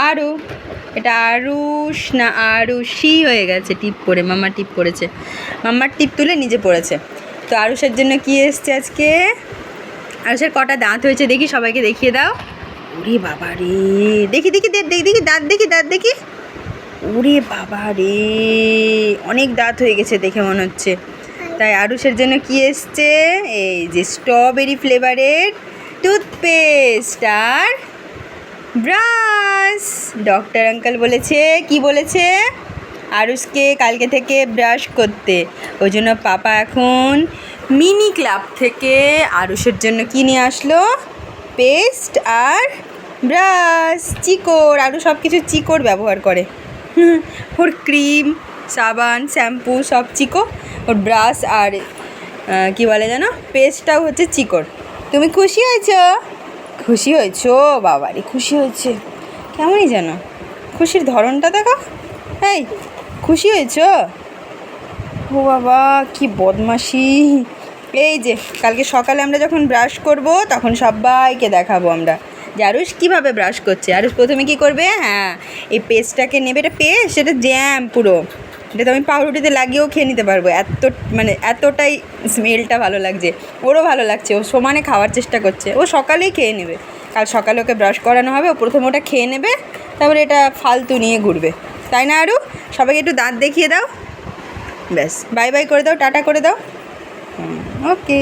আরু, এটা আরুষ না আরুষি হয়ে গেছে, টিপ পরে মাম্মা টিপ পড়েছে, মাম্মার টিপ তুলে নিজে পড়েছে। তো আরুষের জন্য কি এসছে আজকে? আরুষের কটা দাঁত হয়েছে দেখি, সবাইকে দেখিয়ে দাও। ওরে বাবা রে, দেখি দেখি দেখি দাঁত দেখি, দাঁত দেখি। ওরে বাবা রে, অনেক দাঁত হয়ে গেছে দেখে মনে হচ্ছে। তাই আরুষের জন্য কি এসছে? এই যে স্ট্রবেরি ফ্লেভারের টুথপেস্ট আর ব্রাশ। ডক্টর আঙ্কেল বলেছে, কি বলেছে? আরুষকে কালকে থেকে ব্রাশ করতে। ওই জন্য পাপা এখন মিনি ক্লাব থেকে আরুষের জন্য কি নিয়ে আসলো? পেস্ট আর ব্রাশ, চিকর। আরু সব কিছু চিকর ব্যবহার করে। ওর ক্রিম, সাবান, শ্যাম্পু সব চিকো। ওর ব্রাশ আর কি বলে যেন, পেস্টটাও হচ্ছে চিকর। তুমি খুশি হয়েছো? খুশি হয়েছো? বাবারে খুশি হয়েছে, কেমনই যেন খুশির ধরনটা দেখো। এই খুশি হয়েছো? ও বাবা কি বদমাশি। এই যে কালকে সকালে আমরা যখন ব্রাশ করব তখন সবাইকে দেখাবো আমরা যে আরুষ কীভাবে ব্রাশ করছে। আরুষ প্রথমে কী করবে? হ্যাঁ, এই পেস্টটাকে নেবে, এটা পেস্ট, এটা জ্যাম পুরো। এটা তো আমি পাউরুটিতে লাগিয়েও খেয়ে নিতে পারবো, এতটাই স্মেলটা ভালো লাগছে। ওরও ভালো লাগছে, ও সমানে খাওয়ার চেষ্টা করছে। ও সকালেই খেয়ে নেবে, কাল সকালে ওকে ব্রাশ করানো হবে, ও প্রথমে ওটা খেয়ে নেবে, তারপরে এটা ফালতু নিয়ে ঘুরবে, তাই না আরু? সবাইকে একটু দাঁত দেখিয়ে দাও, ব্যাস বাই বাই করে দাও, টাটা করে দাও। ওকে।